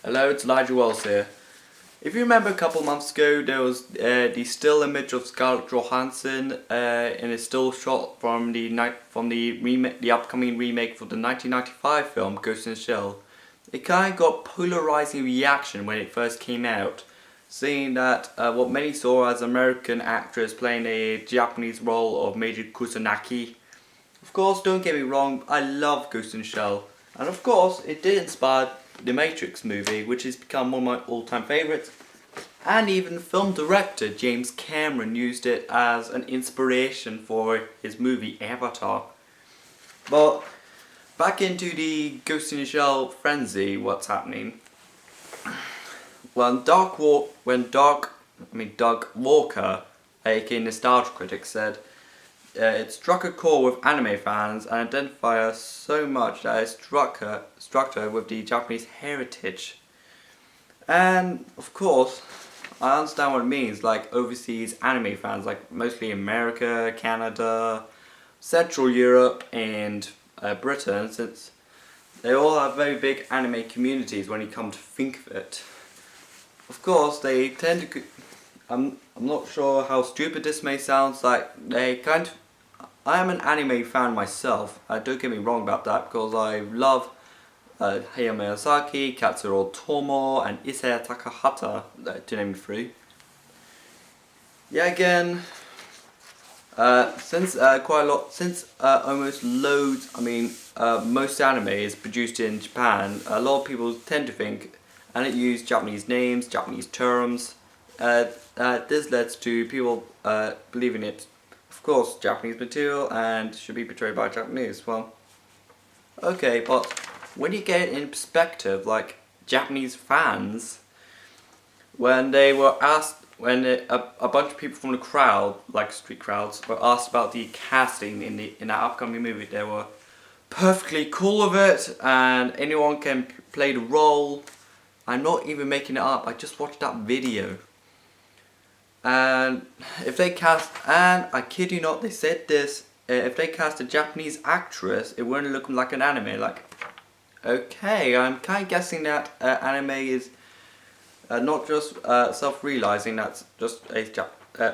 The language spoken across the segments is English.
Hello, it's Elijah Wells here. If you remember a couple months ago, there was the still image of Scarlett Johansson in a still shot from the upcoming remake for the 1995 film Ghost in the Shell. It kind of got polarizing reaction when it first came out, seeing that what many saw as an American actress playing a Japanese role of Major Kusanagi. Of course, don't get me wrong, I love Ghost in the Shell, and of course, it did inspire the Matrix movie, which has become one of my all-time favourites, and even film director James Cameron used it as an inspiration for his movie Avatar. But back into the Ghost in the Shell frenzy, what's happening? Doug Walker, aka Nostalgia Critic, said it struck a chord with anime fans and identified her so much that it struck her with the Japanese heritage. And of course, I understand what it means, like overseas anime fans, like mostly America, Canada, Central Europe, and Britain, since they all have very big anime communities when you come to think of it. Of course, they tend to. I'm not sure how stupid this may sound. Like they kind of. I am an anime fan myself. Don't get me wrong about that, because I love Hayao Miyazaki, Katsuro Otomo, and Isao Takahata, to name a few. Yeah, again, since most anime is produced in Japan, a lot of people tend to think, and it use Japanese names, Japanese terms. This leads to people believing it, of course, Japanese material and should be portrayed by Japanese. Well, okay, but when you get it in perspective, like Japanese fans, when they were asked, a bunch of people from the crowd, like street crowds, were asked about the casting in that upcoming movie, they were perfectly cool with it, and anyone can play the role. I'm not even making it up. I just watched that video. And if they cast, and I kid you not, they said this, if they cast a Japanese actress, it wouldn't look like an anime. Like, okay, I'm kind of guessing that anime is not just self-realizing that's just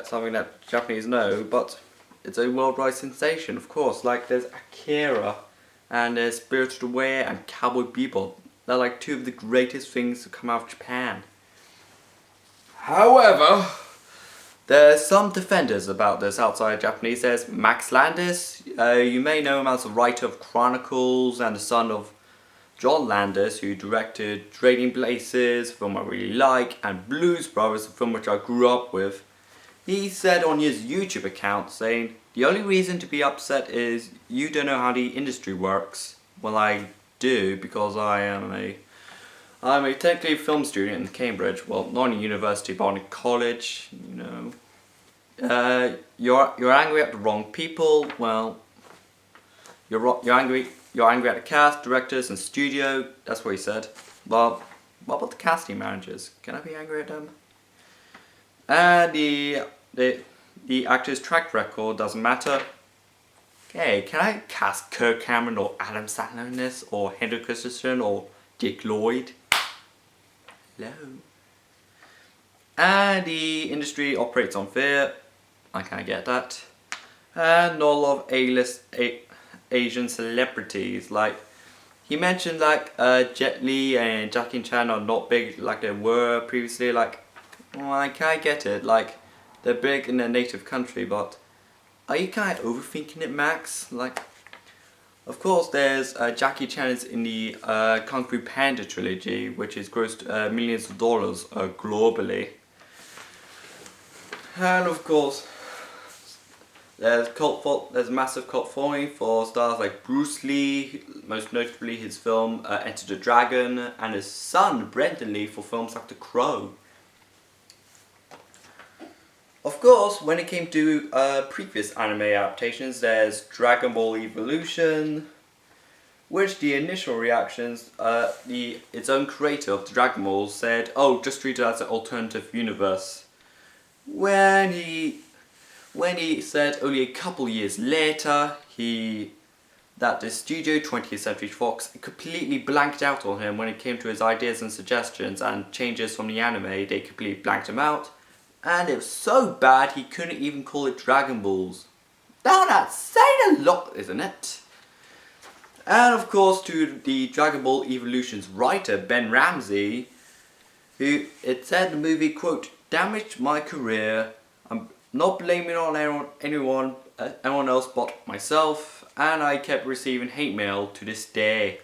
something that Japanese know, but it's a worldwide sensation, of course. Like, there's Akira, and there's Spirited Away, and Cowboy Bebop. They're like two of the greatest things to come out of Japan. However, there's some defenders about this outside Japanese. There's Max Landis. You may know him as the writer of Chronicles and the son of John Landis, who directed Trading Places, a film I really like, and Blues Brothers, a film which I grew up with. He said on his YouTube account, saying, "The only reason to be upset is you don't know how the industry works." Well, I do, because I'm a technically film student in Cambridge. Well, not in university, but in college, you know. You're angry at the wrong people. Well, you're angry at the cast, directors, and studio. That's what he said. Well, what about the casting managers? Can I be angry at them? And the actor's track record doesn't matter. Okay, can I cast Kirk Cameron or Adam Sandler in this, or Henry Christensen or Dick Lloyd? Hello. And the industry operates on fear. I kind of get that. And not a lot of A-list Asian celebrities. Like, he mentioned like Jet Li and Jackie Chan are not big like they were previously. Like, well, I kind of get it. Like, they're big in their native country, but are you kind of overthinking it, Max? Like, of course, there's Jackie Chan is in the Kung Fu Panda trilogy, which has grossed millions of dollars globally. And of course, there's a massive cult following for stars like Bruce Lee, most notably his film Enter the Dragon, and his son Brendan Lee for films like The Crow. Of course, when it came to previous anime adaptations, there's Dragon Ball Evolution, which the initial reactions, its own creator of the Dragon Ball said, "Oh, just treat it as an alternative universe." When he said only a couple years later, he that the studio 20th Century Fox completely blanked out on him when it came to his ideas and suggestions and changes from the anime. They completely blanked him out, and it was so bad he couldn't even call it Dragon Balls. Now that's saying a lot, isn't it? And of course to the Dragon Ball Evolution's writer, Ben Ramsey, who it said the movie, quote, damaged my career. I'm not blaming it on anyone else but myself, and I kept receiving hate mail to this day.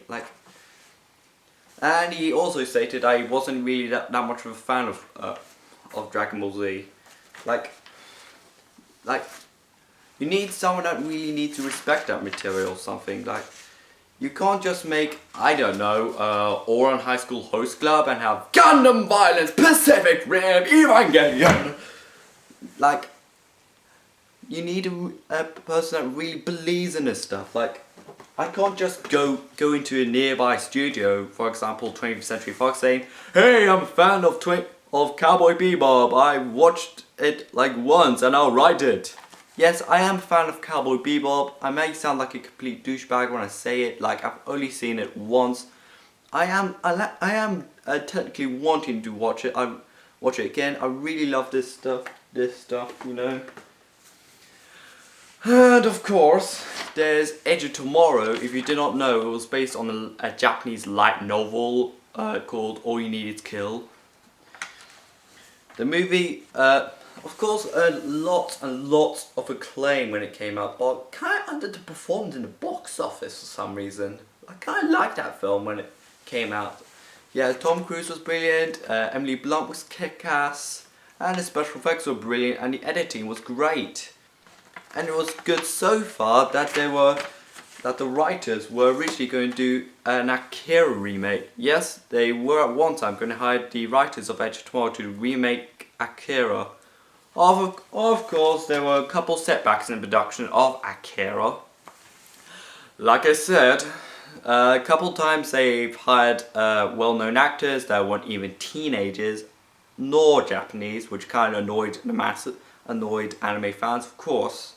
And he also stated I wasn't really that much of a fan of Dragon Ball Z. Like, you need someone that really needs to respect that material or something. Like, you can't just make, I don't know, Ouran High School Host Club and have Gundam Violence, Pacific Rim, Evangelion. Like, you need a person that really believes in this stuff. Like, I can't just go into a nearby studio, for example 20th Century Fox, saying, hey, I'm a fan of Cowboy Bebop, I watched it like once and I'll write it. Yes, I am a fan of Cowboy Bebop. I may sound like a complete douchebag when I say it, like I've only seen it once. I am technically wanting to watch it. I watch it again. I really love this stuff, you know. And of course, there's Edge of Tomorrow. If you did not know, it was based on a Japanese light novel called All You Need Is Kill. The movie, of course, lots and lots of acclaim when it came out, but kind of underperformed in the box office for some reason. I kind of liked that film when it came out. Yeah, Tom Cruise was brilliant, Emily Blunt was kick-ass, and the special effects were brilliant, and the editing was great. And it was good so far that the writers were originally going to do an Akira remake. Yes, they were at one time going to hire the writers of Edge of Tomorrow to remake Akira. Of course, there were a couple setbacks in the production of Akira. Like I said, a couple times they've hired well-known actors that weren't even teenagers, nor Japanese, which kind of annoyed anime fans, of course.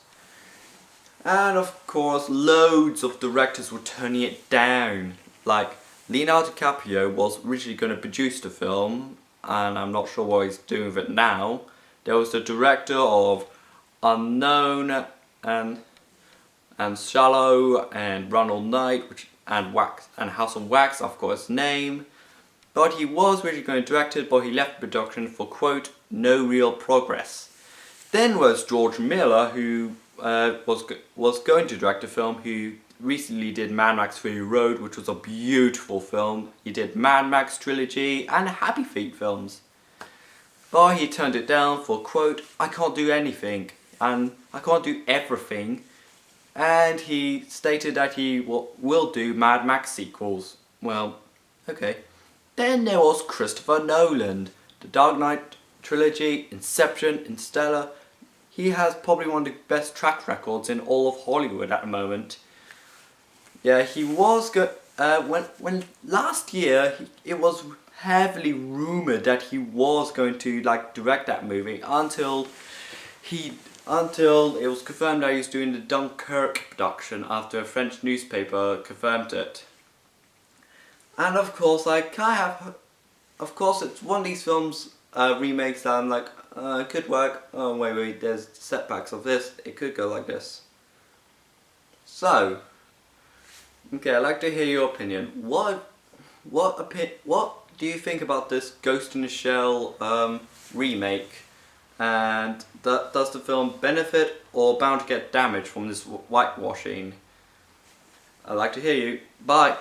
And of course, loads of directors were turning it down. Like, Leonardo DiCaprio was originally going to produce the film, and I'm not sure what he's doing with it now. There was the director of Unknown and Shallow and Run All Night and House of Wax, I've got his name. But he was originally going to direct it, but he left production for, quote, no real progress. Then was George Miller, who was going to direct a film, who recently did Mad Max Fury Road, which was a beautiful film. He did Mad Max trilogy and Happy Feet films. But he turned it down for, quote, I can't do anything and I can't do everything. And he stated that he will do Mad Max sequels. Well, okay. Then there was Christopher Nolan. The Dark Knight trilogy, Inception, Interstellar. He has probably one of the best track records in all of Hollywood at the moment. Yeah, he was when last year it was heavily rumored that he was going to direct that movie until it was confirmed that he was doing the Dunkirk production after a French newspaper confirmed it. And of course, of course, it's one of these films remakes that I'm like, it could work. Oh wait, there's setbacks of this. It could go like this. So, okay, I'd like to hear your opinion. What do you think about this Ghost in the Shell remake? And does the film benefit or bound to get damaged from this whitewashing? I'd like to hear you. Bye.